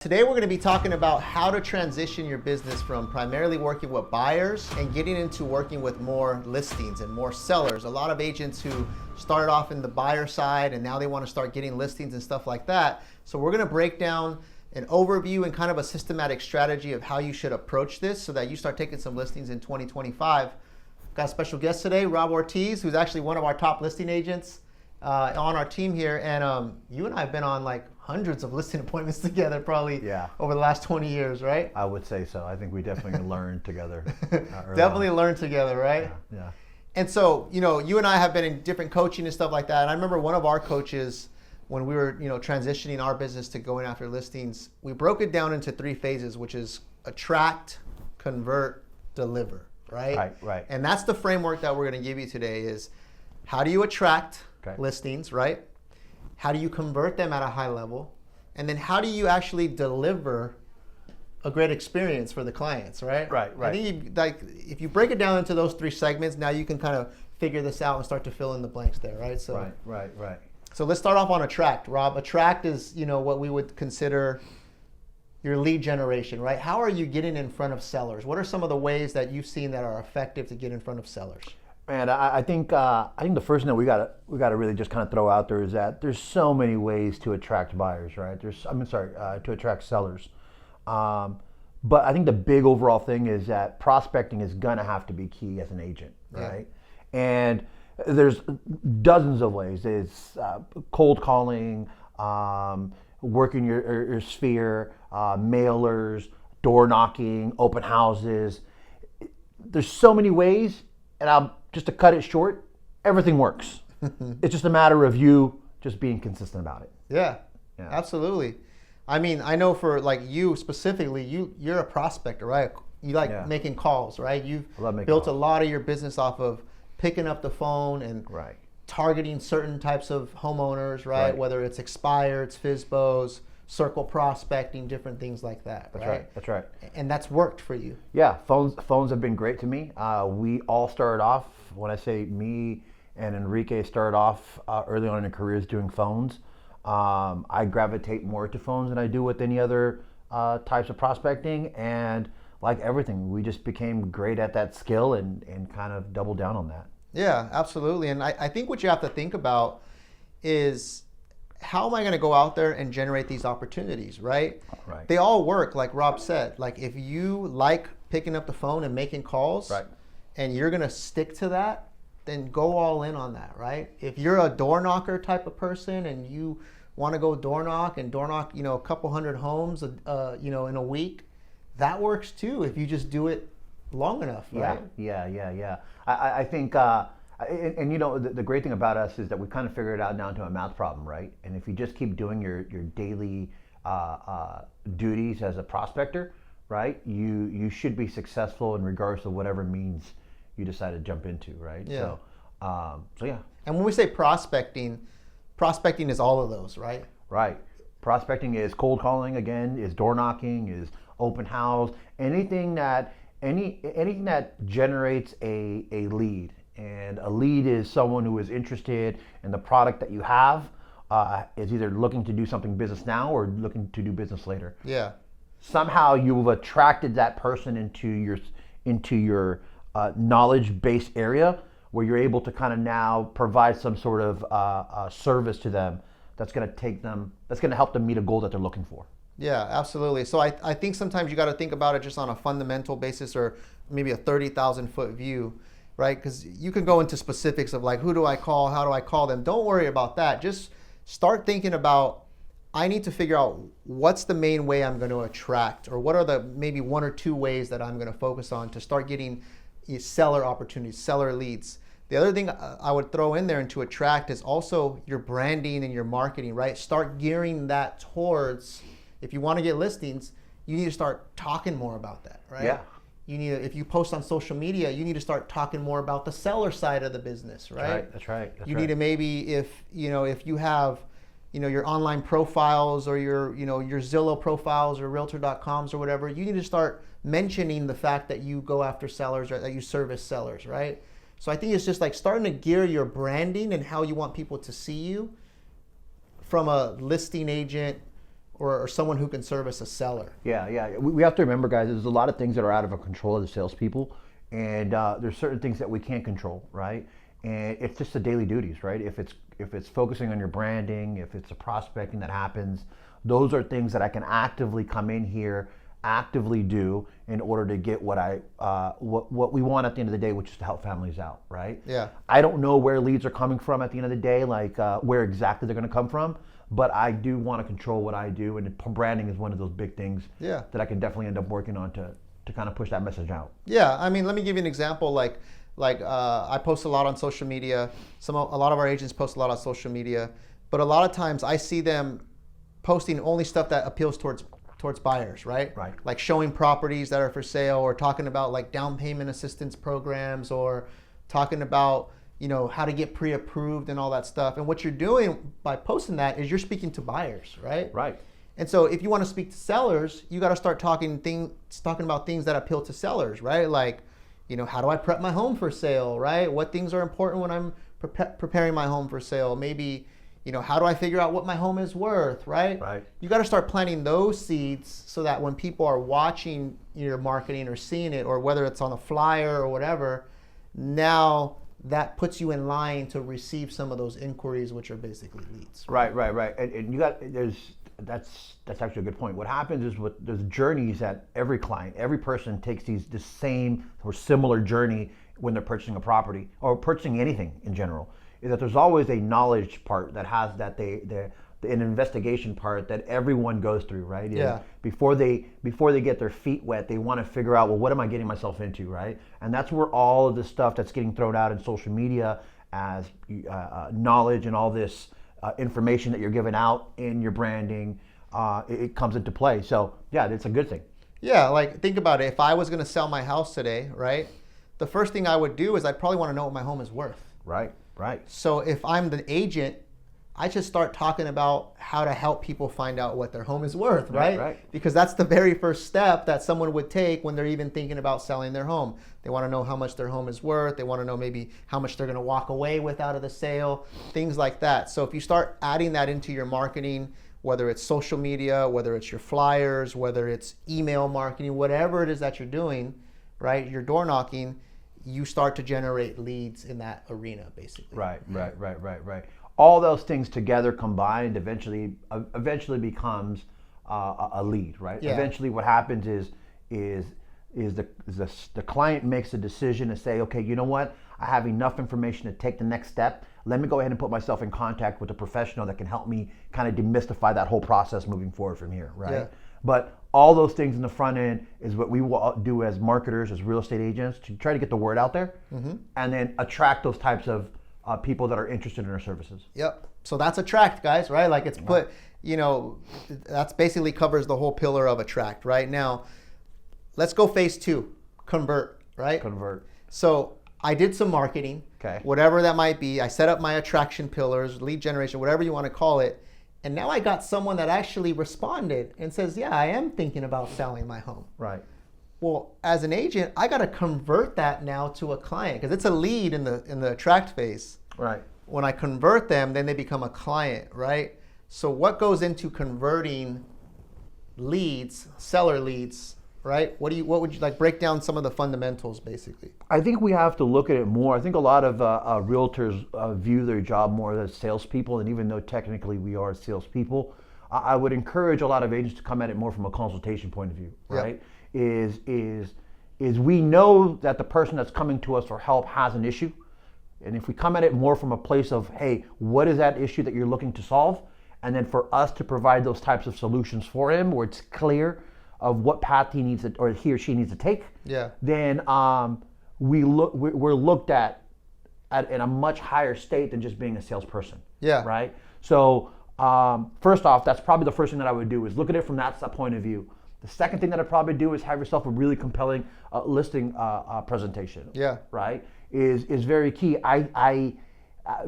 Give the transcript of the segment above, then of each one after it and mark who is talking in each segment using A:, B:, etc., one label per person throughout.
A: Today we're going to be talking about how to transition your business from primarily working with buyers and getting into working with more listings and more sellers. A lot of agents who started off in the buyer side and now they want to start getting listings and stuff like that. So we're going to break down an overview and kind of a systematic strategy of how you should approach this so that you start taking some listings in 2025. Got a special guest today, Rob Ortiz, who's actually one of our top listing agents on our team here. And you and I have been on like hundreds of listing appointments together probably over the last 20 years, right?
B: I would say so. I think we definitely learned together.
A: Definitely learned together, right?
B: Yeah.
A: And so, you and I have been in different coaching and stuff like that. And I remember one of our coaches, when we were, transitioning our business to going after listings, we broke it down into 3 phases, which is attract, convert, deliver, right?
B: Right.
A: And that's the framework that we're going to give you today is how do you attract listings, right? How do you convert them at a high level? And then how do you actually deliver a great experience for the clients, right?
B: Right.
A: I think if you break it down into those 3 segments, now you can kind of figure this out and start to fill in the blanks there, right? So,
B: Right.
A: So let's start off on attract, Rob. Attract is, what we would consider your lead generation, right? How are you getting in front of sellers? What are some of the ways that you've seen that are effective to get in front of sellers?
B: Man, I think the first thing that we gotta really just kind of throw out there is that there's so many ways to attract buyers, right? To attract sellers. But I think the big overall thing is that prospecting is gonna have to be key as an agent, right? Yeah. And there's dozens of ways. It's cold calling, working your sphere, mailers, door knocking, open houses. There's so many ways, and just to cut it short, everything works. It's just a matter of you just being consistent about it.
A: Yeah, absolutely. I mean, I know for like you specifically, you're a prospector, right? You like making calls, right? You've built a lot of your business off of picking up the phone and targeting certain types of homeowners, right? Whether it's expireds, FSBOs, circle prospecting, different things like that.
B: That's right.
A: And that's worked for you.
B: Yeah, phones have been great to me. We all started off, when I say me and Enrique started off early on in our careers doing phones. I gravitate more to phones than I do with any other types of prospecting. And like everything, we just became great at that skill and kind of doubled down on that.
A: Yeah, absolutely. And I think what you have to think about is, how am I going to go out there and generate these opportunities, right? They all work, like Rob said. Like if you like picking up the phone and making calls, and you're going to stick to that, then go all in on that, right? If you're a door knocker type of person and you want to go door knock, a couple hundred homes, in a week, that works too if you just do it long enough, right?
B: Yeah. I think. And the great thing about us is that we kind of figured it out down to a math problem, right? And if you just keep doing your daily duties as a prospector, right, you should be successful in regards to whatever means you decide to jump into, right?
A: Yeah.
B: So yeah.
A: And when we say prospecting is all of those, right?
B: Right. Prospecting is cold calling again, is door knocking, is open house, anything that generates a lead. And a lead is someone who is interested in the product that you have, is either looking to do something business now or looking to do business later.
A: Yeah.
B: Somehow you've attracted that person into your knowledge-based area where you're able to kind of now provide some sort of service to them that's going to help them meet a goal that they're looking for.
A: Yeah, absolutely. So I think sometimes you got to think about it just on a fundamental basis or maybe a 30,000 foot view. Right? Because you can go into specifics of like, who do I call? How do I call them? Don't worry about that. Just start thinking about, I need to figure out what's the main way I'm going to attract, or what are the maybe 1 or 2 ways that I'm going to focus on to start getting seller opportunities, seller leads. The other thing I would throw in there and to attract is also your branding and your marketing, right? Start gearing that towards, if you want to get listings, you need to start talking more about that, right?
B: Yeah.
A: If you post on social media, you need to start talking more about the seller side of the business, right?
B: That's right.
A: You need to maybe, if you have, your online profiles or your Zillow profiles or Realtor.coms or whatever, you need to start mentioning the fact that you go after sellers or that you service sellers, right? So I think it's just like starting to gear your branding and how you want people to see you from a listing agent or someone who can service a seller.
B: Yeah. We have to remember, guys, there's a lot of things that are out of the control of the salespeople, and there's certain things that we can't control, right? And it's just the daily duties, right? If it's focusing on your branding, if it's a prospecting that happens, those are things that I can actively come in here, actively do in order to get what we want at the end of the day, which is to help families out, right?
A: Yeah.
B: I don't know where leads are coming from at the end of the day, like where exactly they're going to come from, but I do want to control what I do, and branding is one of those big things that I can definitely end up working on to kind of push that message out.
A: Yeah, I mean, let me give you an example. Like I post a lot on social media. A lot of our agents post a lot on social media, but a lot of times I see them posting only stuff that appeals towards buyers, right?
B: Right.
A: Like showing properties that are for sale, or talking about like down payment assistance programs, or talking about, you know, how to get pre-approved and all that stuff. And what you're doing by posting that is you're speaking to buyers, right?
B: Right.
A: And so if you want to speak to sellers, you got to start talking about things that appeal to sellers, right? Like, you know, how do I prep my home for sale, right? What things are important when I'm preparing my home for sale? Maybe, you know, how do I figure out what my home is worth, right?
B: Right.
A: You got to start planting those seeds so that when people are watching your marketing or seeing it, or whether it's on a flyer or whatever, now that puts you in line to receive some of those inquiries, which are basically leads.
B: Right. And you got, that's actually a good point. What happens is there's journeys that every client, every person takes the same or similar journey when they're purchasing a property or purchasing anything in general. Is that there's always a knowledge part that has an investigation part that everyone goes through, right?
A: Yeah.
B: Before they get their feet wet, they want to figure out, well, what am I getting myself into, right? And that's where all of the stuff that's getting thrown out in social media as knowledge and all this information that you're giving out in your branding, it comes into play. So yeah, it's a good thing.
A: Yeah, like think about it. If I was going to sell my house today, right? The first thing I would do is I'd probably want to know what my home is worth.
B: Right.
A: So if I'm the agent, I should start talking about how to help people find out what their home is worth, right?
B: Right.
A: Because that's the very first step that someone would take when they're even thinking about selling their home. They want to know how much their home is worth. They want to know maybe how much they're going to walk away with out of the sale, things like that. So if you start adding that into your marketing, whether it's social media, whether it's your flyers, whether it's email marketing, whatever it is that you're doing, right? Your door knocking, you start to generate leads in that arena, basically.
B: Right. All those things together combined eventually becomes a lead, right?
A: Yeah.
B: Eventually, what happens is the client makes a decision to say, okay, you know what? I have enough information to take the next step. Let me go ahead and put myself in contact with a professional that can help me kind of demystify that whole process moving forward from here, right?
A: Yeah.
B: But all those things in the front end is what we will do as marketers, as real estate agents, to try to get the word out there, and then attract those types of people that are interested in our services.
A: Yep. So that's attract, guys, right? Like it's put, you know, that's basically covers the whole pillar of attract. Right now, let's go phase 2, convert, right?
B: Convert.
A: So I did some marketing,
B: Okay.
A: whatever that might be. I set up my attraction pillars, lead generation, whatever you want to call it. And now I got someone that actually responded and says, yeah, I am thinking about selling my home.
B: Right.
A: Well, as an agent, I got to convert that now to a client because it's a lead in the attract phase.
B: Right.
A: When I convert them, then they become a client, right? So what goes into converting leads, seller leads, right? What would you like, break down some of the fundamentals basically?
B: I think we have to look at it more. I think a lot of realtors view their job more as salespeople, and even though technically we are salespeople, I would encourage a lot of agents to come at it more from a consultation point of view, right?
A: Yep.
B: Is we know that the person that's coming to us for help has an issue, and if we come at it more from a place of, hey, what is that issue that you're looking to solve? And then for us to provide those types of solutions for him where it's clear of what path he needs to, or he or she needs to take, then we're looked at in a much higher state than just being a salesperson.
A: Yeah.
B: Right? So first off, that's probably the first thing that I would do is look at it from that point of view. The second thing that I'd probably do is have yourself a really compelling listing presentation.
A: Yeah.
B: Right? Is very key. I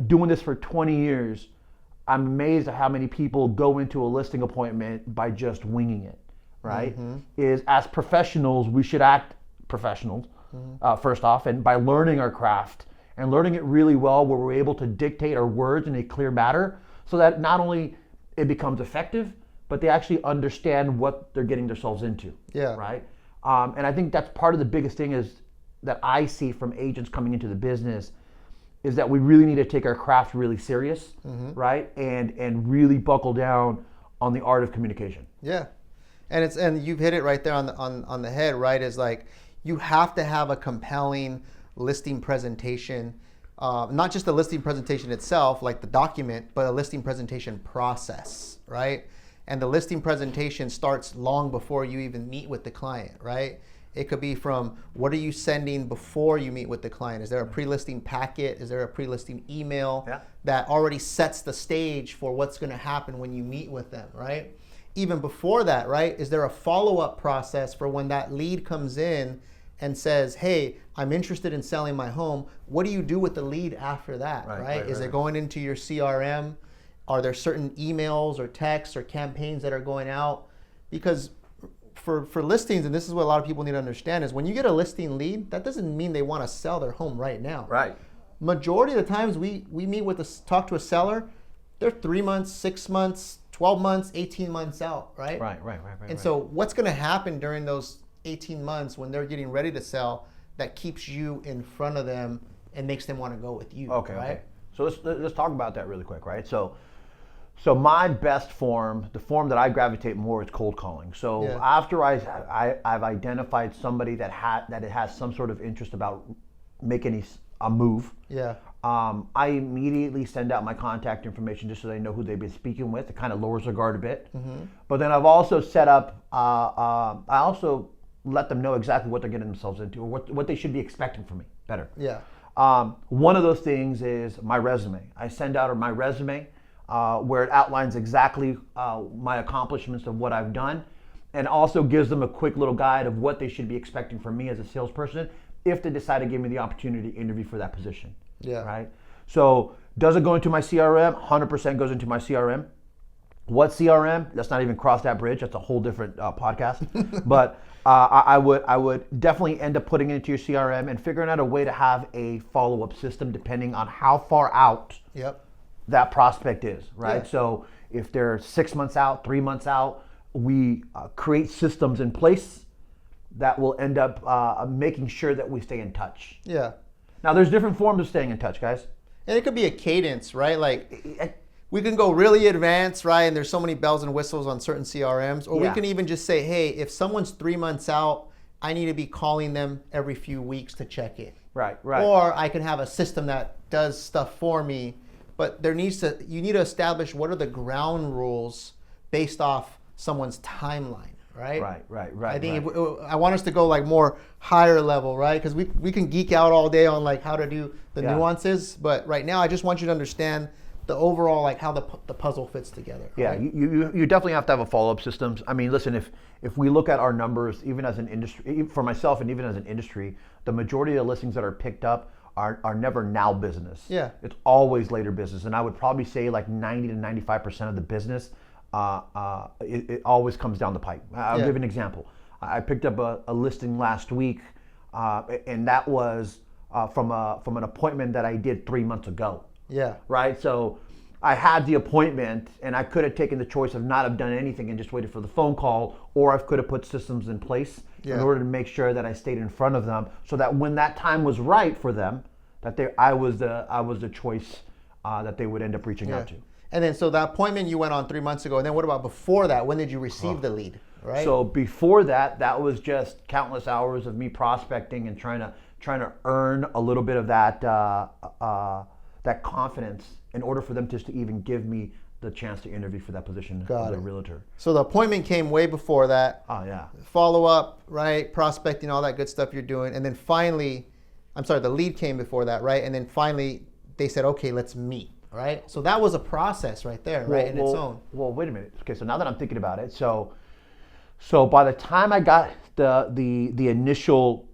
B: doing this for 20 years, I'm amazed at how many people go into a listing appointment by just winging it. Right? Is as professionals, we should act professionals, first off, and by learning our craft and learning it really well, where we're able to dictate our words in a clear manner so that not only it becomes effective, but they actually understand what they're getting themselves into.
A: Yeah.
B: Right. And I think that's part of the biggest thing is that I see from agents coming into the business is that we really need to take our craft really serious, right? And really buckle down on the art of communication.
A: Yeah. And you've hit it right there on the head, right? Is like you have to have a compelling listing presentation, not just the listing presentation itself, like the document, but a listing presentation process, right? And the listing presentation starts long before you even meet with the client, right? It could be from what are you sending before you meet with the client? Is there a pre-listing packet? Is there a pre-listing email that already sets the stage for what's going to happen when you meet with them, right? Even before that, right? Is there a follow-up process for when that lead comes in and says, hey, I'm interested in selling my home. What do you do with the lead after that, right? Is it going into your CRM? Are there certain emails or texts or campaigns that are going out? Because for listings, and this is what a lot of people need to understand, is when you get a listing lead, that doesn't mean they want to sell their home right now.
B: Right.
A: Majority of the times we meet with talk to a seller, they're 3 months, 6 months, 12 months, 18 months out, right?
B: Right.
A: And so what's going to happen during those 18 months when they're getting ready to sell that keeps you in front of them and makes them want to go with you, right?
B: So let's talk about that really quick, right? So my best form, the form that I gravitate more, is cold calling. So after I've identified somebody that has some sort of interest about making a move, I immediately send out my contact information just so they know who they've been speaking with. It kind of lowers their guard a bit. But then I've also set up, I also let them know exactly what they're getting themselves into or what they should be expecting from me better. One of those things is my resume. I send out my resume where it outlines exactly my accomplishments of what I've done and also gives them a quick little guide of what they should be expecting from me as a salesperson if they decide to give me the opportunity to interview for that position. Right? So does it go into my CRM? 100% goes into my CRM. What CRM? Let's not even cross that bridge. That's a whole different podcast. But I would definitely end up putting it into your CRM and figuring out a way to have a follow-up system depending on how far out that prospect is, right? So if they're 6 months out, 3 months out, we create systems in place that will end up making sure that we stay in touch. Now, there's different forms of staying in touch, guys.
A: And it could be a cadence, right? Like we can go really advanced, right? And there's so many bells and whistles on certain CRMs. Or we can even just say, hey, if someone's 3 months out, I need to be calling them every few weeks to check in.
B: Right.
A: Or I can have a system that does stuff for me. But you need to establish what are the ground rules based off someone's timeline. Right.
B: I
A: think I want us to go like more higher level, right? Because we can geek out all day on like how to do the nuances, but right now I just want you to understand the overall like how the puzzle fits together.
B: Right? You definitely have to have a follow-up system. I mean, listen, if we look at our numbers, even as an industry, for myself and even as an industry, the majority of the listings that are picked up are never now business. It's always later business, and I would probably say like 90 to 95% of the business. It always comes down the pipe. I'll give an example. I picked up a listing last week, and that was from an appointment that I did 3 months ago. Right. So I had the appointment, and I could have taken the choice of not have done anything and just waited for the phone call, or I could have put systems in place in order to make sure that I stayed in front of them, so that when that time was right for them, that I was the choice that they would end up reaching out to.
A: And then, so the appointment you went on 3 months ago, and then what about before that? When did you receive the lead, right?
B: So before that was just countless hours of me prospecting and trying to earn a little bit of that confidence in order for them just to even give me the chance to interview for that position as a realtor.
A: So the appointment came way before that. Follow up, right? Prospecting, all that good stuff you're doing, and then finally, the lead came before that, right? And then finally, they said, okay, let's meet. Right, so that was a process right there, right, in its own.
B: Well, wait a minute. Okay, so now that I'm thinking about it, so by the time I got the initial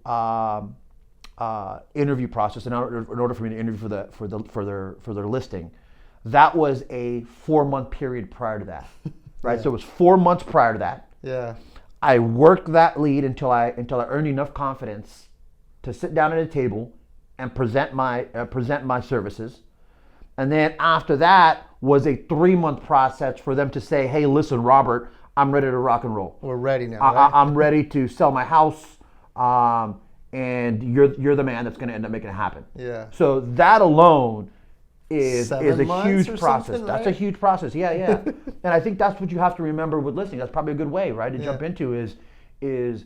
B: interview process, in order for me to interview for their listing, that was a 4 month period prior to that, right? So it was 4 months prior to that. I worked that lead until I earned enough confidence to sit down at a table and present my services. And then after that, was a 3-month process for them to say, hey, listen, Robert, I'm ready to rock and roll.
A: We're ready now, right?
B: I'm ready to sell my house, and you're the man that's going to end up making it happen.
A: Yeah.
B: So that alone is
A: 7
B: a
A: months
B: huge
A: or
B: process.
A: something,
B: That's
A: right?
B: a huge process. Yeah, yeah. And I think that's what you have to remember with listing. That's probably a good way, right, to jump into is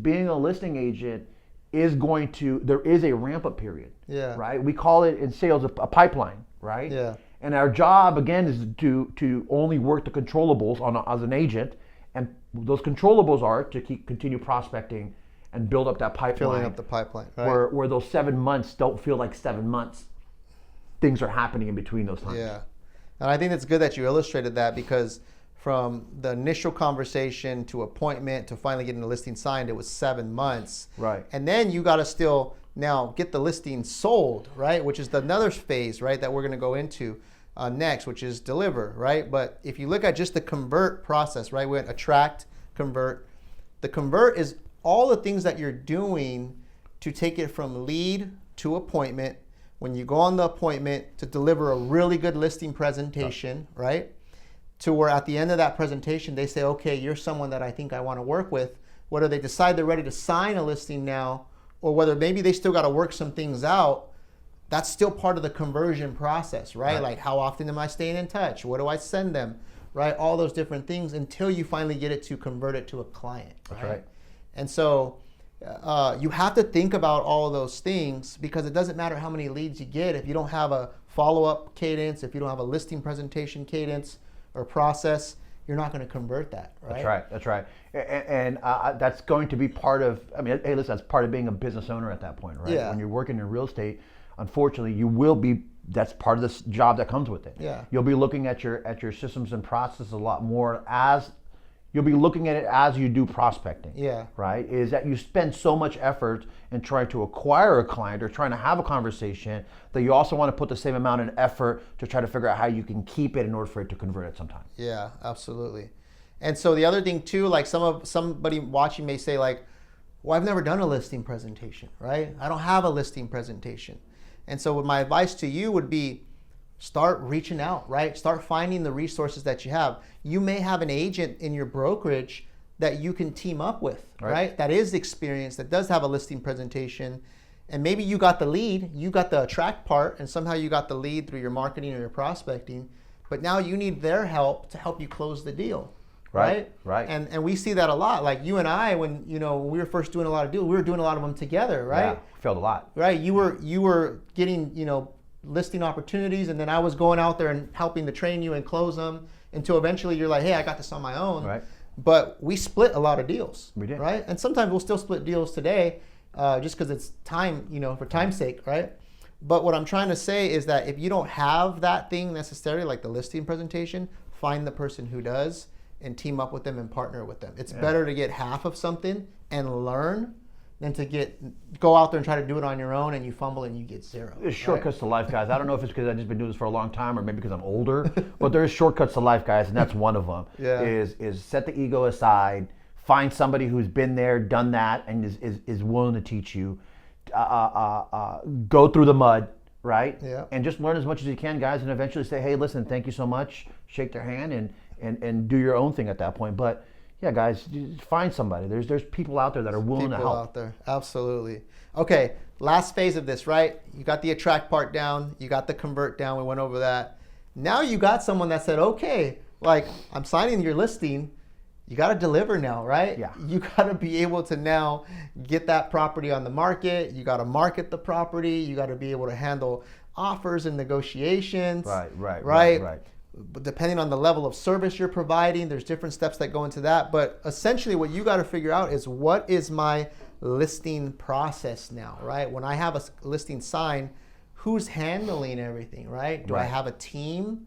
B: being a listing agent is going to, there is a ramp up period.
A: Yeah.
B: Right? We call it in sales a pipeline, right?
A: Yeah.
B: And our job again is to only work the controllables as an agent, and those controllables are to continue prospecting and build up that pipeline.
A: Filling up the pipeline, right?
B: Where those 7 months don't feel like 7 months. Things are happening in between those times.
A: Yeah. And I think it's good that you illustrated that, because from the initial conversation to appointment to finally getting the listing signed, it was 7 months.
B: Right.
A: And then you got to still now get the listing sold, right? Which is another phase, right, that we're going to go into next, which is deliver, right? But if you look at just the convert process, right, we went attract, convert. The convert is all the things that you're doing to take it from lead to appointment. When you go on the appointment, to deliver a really good listing presentation, right? To where at the end of that presentation, they say, okay, you're someone that I think I want to work with. Whether they decide they're ready to sign a listing now, or whether maybe they still got to work some things out, that's still part of the conversion process, right? Like, how often am I staying in touch? What do I send them, right? All those different things until you finally get it to convert it to a client.
B: That's right.
A: And so you have to think about all of those things, because it doesn't matter how many leads you get if you don't have a follow-up cadence, if you don't have a listing presentation cadence or process, you're not going to convert that, right?
B: That's right. That's right. And that's going to be part of, I mean, hey, listen, that's part of being a business owner at that point, right?
A: Yeah.
B: When you're working in real estate, unfortunately, you will be, that's part of this job that comes with it.
A: Yeah.
B: You'll be looking at your systems and processes a lot more as, you'll be looking at it as you do prospecting.
A: Yeah.
B: Right? Is that you spend so much effort in trying to acquire a client or trying to have a conversation that you also want to put the same amount of effort to try to figure out how you can keep it in order for it to convert at some time.
A: Yeah, absolutely. And so the other thing too, like somebody watching may say like, well, I've never done a listing presentation, right? I don't have a listing presentation. And so my advice to you would be, start reaching out, right? Start finding the resources that you have. You may have an agent in your brokerage that you can team up with, right? That is experienced, that does have a listing presentation. And maybe you got the lead, you got the attract part, and somehow you got the lead through your marketing or your prospecting. But now you need their help to help you close the deal, right?
B: Right.
A: And we see that a lot. Like you and I, when we were first doing a lot of deals, we were doing a lot of them together, right?
B: Yeah, failed a lot.
A: Right. You were getting listing opportunities, and then I was going out there and helping to train you and close them until eventually you're like, hey, I got this on my own.
B: Right.
A: But we split a lot of deals.
B: We did.
A: Right. And sometimes we'll still split deals today, just because it's time, for time's sake, right? But what I'm trying to say is that if you don't have that thing necessarily, like the listing presentation, find the person who does and team up with them and partner with them. It's better to get half of something and learn than to go out there and try to do it on your own and you fumble and you get zero.
B: There's shortcuts to life, guys. I don't know if it's because I've just been doing this for a long time or maybe because I'm older, but there's shortcuts to life, guys, and that's one of them.
A: Yeah.
B: Is set the ego aside, find somebody who's been there, done that, and is willing to teach you. Go through the mud, right?
A: Yeah.
B: And just learn as much as you can, guys, and eventually say, hey, listen, thank you so much. Shake their hand and do your own thing at that point. But yeah, guys, find somebody. There's people out there that are willing to help.
A: People out there, absolutely. Okay, last phase of this, right? You got the attract part down, you got the convert down, we went over that. Now you got someone that said, okay, like I'm signing your listing, you got to deliver now, right?
B: Yeah.
A: You got to be able to now get that property on the market, you got to market the property, you got to be able to handle offers and negotiations.
B: Right.
A: But depending on the level of service you're providing, there's different steps that go into that. But essentially what you got to figure out is, what is my listing process now, right? When I have a listing signed, who's handling everything, right? Do I have a team?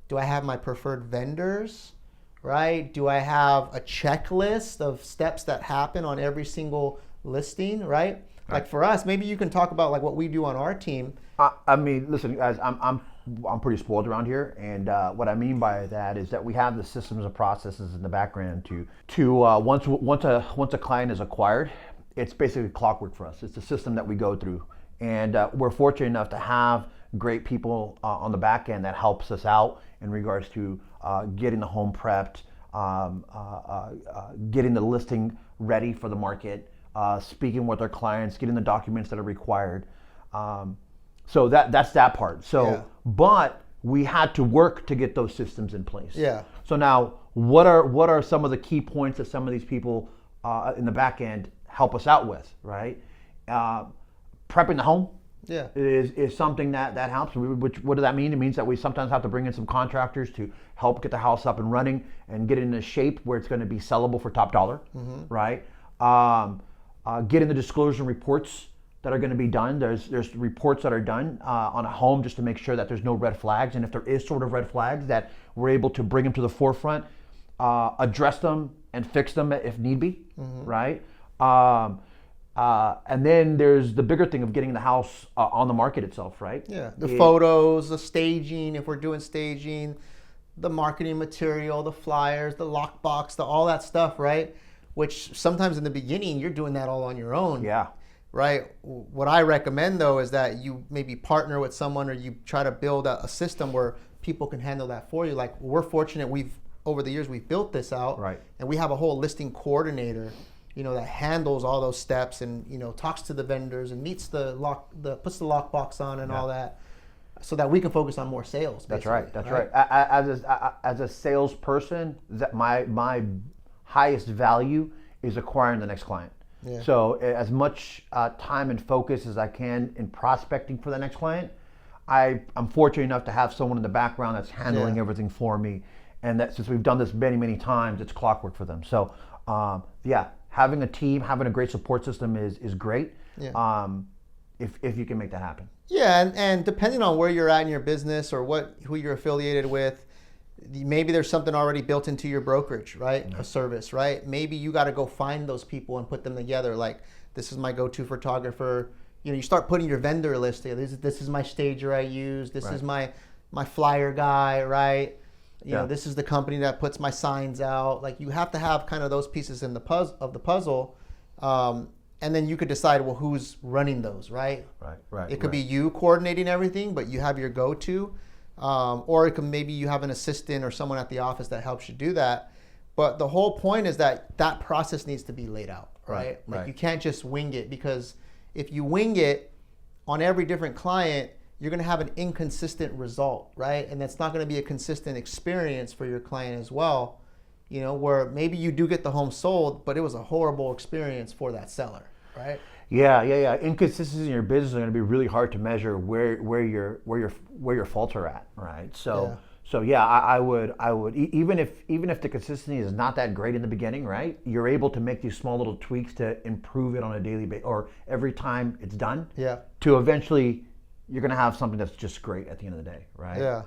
A: Do I have my preferred vendors, right? Do I have a checklist of steps that happen on every single listing, right? Like for us, maybe you can talk about like what we do on our team.
B: I mean, listen, guys, I'm pretty spoiled around here, and what I mean by that is that we have the systems and processes in the background to once a client is acquired, it's basically clockwork for us. It's a system that we go through, and we're fortunate enough to have great people on the back end that helps us out in regards to getting the home prepped, getting the listing ready for the market, speaking with our clients, getting the documents that are required. So that's that part. So, but we had to work to get those systems in place.
A: Yeah.
B: So now, what are some of the key points that some of these people in the back end help us out with, right? Prepping the home is something that helps. What does that mean? It means that we sometimes have to bring in some contractors to help get the house up and running and get it in a shape where it's going to be sellable for top dollar, right? Getting the disclosure reports that are going to be done. There's reports that are done on a home just to make sure that there's no red flags, and if there is sort of red flags, that we're able to bring them to the forefront, address them and fix them if need be, right? And then there's the bigger thing of getting the house on the market itself, right?
A: Yeah, the photos, the staging, if we're doing staging, the marketing material, the flyers, the lockbox, all that stuff, right? Which sometimes in the beginning, you're doing that all on your own.
B: Yeah.
A: Right. What I recommend though is that you maybe partner with someone, or you try to build a system where people can handle that for you. Like, we're fortunate, over the years we've built this out,
B: right? And
A: we have a whole listing coordinator, that handles all those steps and talks to the vendors and puts the lockbox on and all that, so that we can focus on more sales.
B: That's right. That's right. As a salesperson, that my highest value is acquiring the next client. Yeah. So as much time and focus as I can in prospecting for the next client, I'm fortunate enough to have someone in the background that's handling everything for me. And that, since we've done this many, many times, it's clockwork for them. So having a team, having a great support system is great. Yeah. If you can make that happen.
A: Yeah, and depending on where you're at in your business or who you're affiliated with, maybe there's something already built into your brokerage, right? A service, right? Maybe you got to go find those people and put them together. Like, this is my go-to photographer. You start putting your vendor list together. This is my stager I use. This is my flyer guy, right? This is the company that puts my signs out. Like, you have to have kind of those pieces in the puzzle. And then you could decide, well, who's running those, right? Right. It could be you coordinating everything, but you have your go-to. Or it can, maybe you have an assistant or someone at the office that helps you do that. But the whole point is that process needs to be laid out, right? Like, you can't just wing it, because if you wing it on every different client, you're going to have an inconsistent result, right? And that's not going to be a consistent experience for your client as well, where maybe you do get the home sold, but it was a horrible experience for that seller, right?
B: Yeah. Inconsistencies in your business are going to be really hard to measure where your faults are at, right? So I would even if the consistency is not that great in the beginning, right? You're able to make these small little tweaks to improve it on a daily basis, or every time it's done. Yeah. To eventually, you're going to have something that's just great at the end of the day, right? Yeah.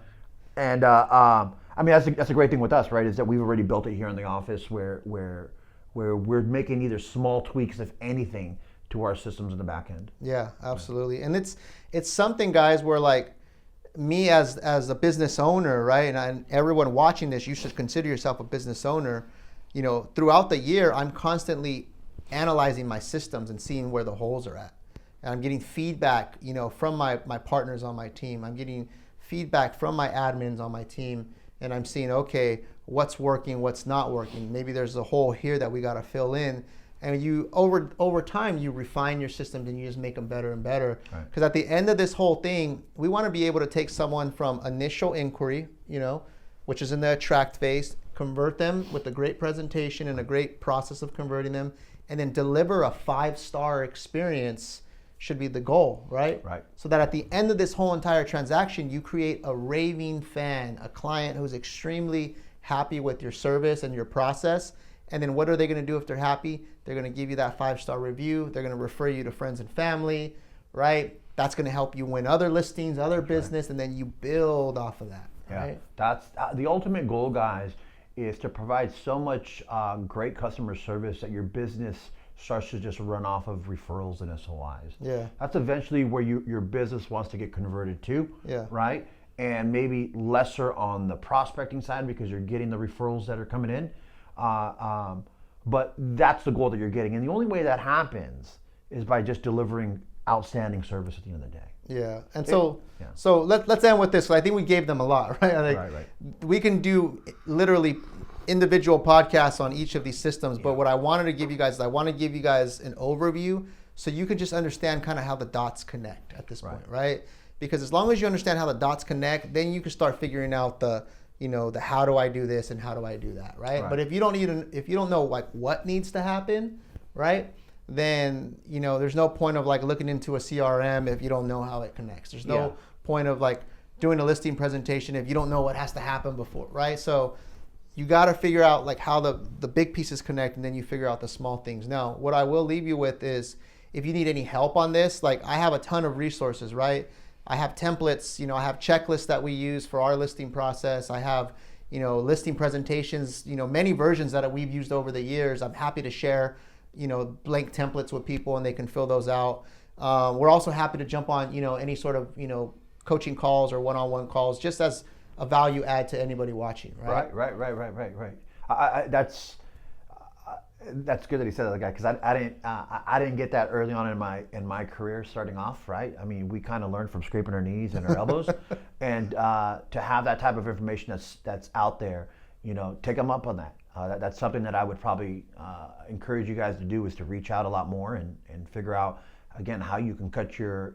B: And I mean, that's a great thing with us, right? Is that we've already built it here in the office where we're making either small tweaks, if anything, to our systems in the back end.
A: Yeah, absolutely. And it's something, guys, where, like, me as a business owner, right? And everyone watching this, you should consider yourself a business owner. Throughout the year, I'm constantly analyzing my systems and seeing where the holes are at. And I'm getting feedback, from my partners on my team. I'm getting feedback from my admins on my team, and I'm seeing, okay, what's working, what's not working. Maybe there's a hole here that we got to fill in. And you over time, you refine your systems and you just make them better and better. Because at the end of this whole thing, we want to be able to take someone from initial inquiry, which is in the attract phase, convert them with a great presentation and a great process of converting them, and then deliver a 5-star experience should be the goal, right? Right. So that at the end of this whole entire transaction, you create a raving fan, a client who's extremely happy with your service and your process. And then what are they going to do if they're happy? They're going to give you that 5-star review. They're going to refer you to friends and family, right? That's going to help you win other listings, other business, and then you build off of that. Yeah. Right?
B: That's the ultimate goal, guys, is to provide so much great customer service that your business starts to just run off of referrals and SOIs. Yeah. That's eventually where your business wants to get converted to, right? And maybe lesser on the prospecting side because you're getting the referrals that are coming in. But that's the goal that you're getting. And the only way that happens is by just delivering outstanding service at the end of the day.
A: Yeah, and so let's end with this. I think we gave them a lot, right? Like,
B: right.
A: We can do literally individual podcasts on each of these systems, but what I wanted to give you guys is I want to give you guys an overview so you can just understand kind of how the dots connect at this point, right? Because as long as you understand how the dots connect, then you can start figuring out the how do I do this and how do I do that, right? But if you don't know like what needs to happen, right? Then there's no point of like looking into a CRM if you don't know how it connects. There's no point of like doing a listing presentation if you don't know what has to happen before, right? So you got to figure out like how the big pieces connect, and then you figure out the small things. Now, what I will leave you with is if you need any help on this, like I have a ton of resources, right? I have templates, I have checklists that we use for our listing process. I have, listing presentations, many versions that we've used over the years. I'm happy to share, blank templates with people and they can fill those out. We're also happy to jump on, any sort of, coaching calls or one-on-one calls just as a value add to anybody watching, right?
B: Right. That's good that he said that, guy, because I didn't get that early on in my career starting off, right? I mean, we kind of learned from scraping our knees and our elbows, and to have that type of information that's out there, take them up on that. That's something that I would probably encourage you guys to do, is to reach out a lot more and figure out again how you can cut your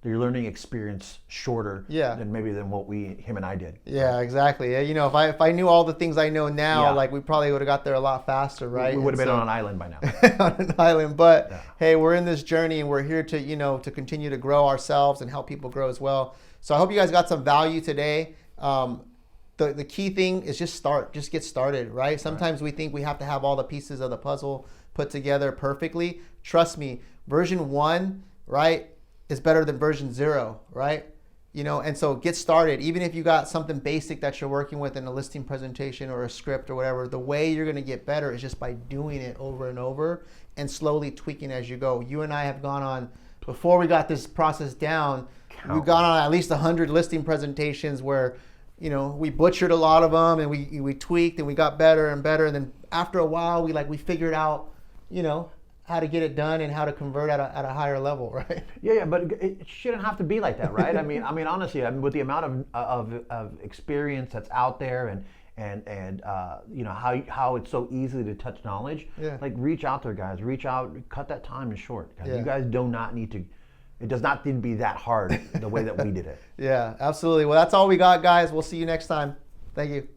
B: learning experience shorter than what him and I did.
A: Yeah, exactly. If I knew all the things I know now, like we probably would have got there a lot faster, right?
B: We would have been on an island by now.
A: On an island, but hey, we're in this journey and we're here to to continue to grow ourselves and help people grow as well. So I hope you guys got some value today. The key thing is just get started, right? Sometimes we think we have to have all the pieces of the puzzle put together perfectly. Trust me, version 1, right, is better than version 0, right? And so get started. Even if you got something basic that you're working with in a listing presentation or a script or whatever, the way you're going to get better is just by doing it over and over and slowly tweaking as you go. You and I have gone on, before we got this process down, we've gone on at least 100 listing presentations where we butchered a lot of them and we tweaked and we got better and better. And then after a while, we figured out, how to get it done and how to convert at a higher level, right?
B: Yeah, but it shouldn't have to be like that, right? I mean, honestly, with the amount of experience that's out there and how it's so easy to touch knowledge, like reach out there, guys. Reach out, cut that time short. You guys do not need to. It does not need to be that hard the way that we did it.
A: Yeah, absolutely. Well, that's all we got, guys. We'll see you next time. Thank you.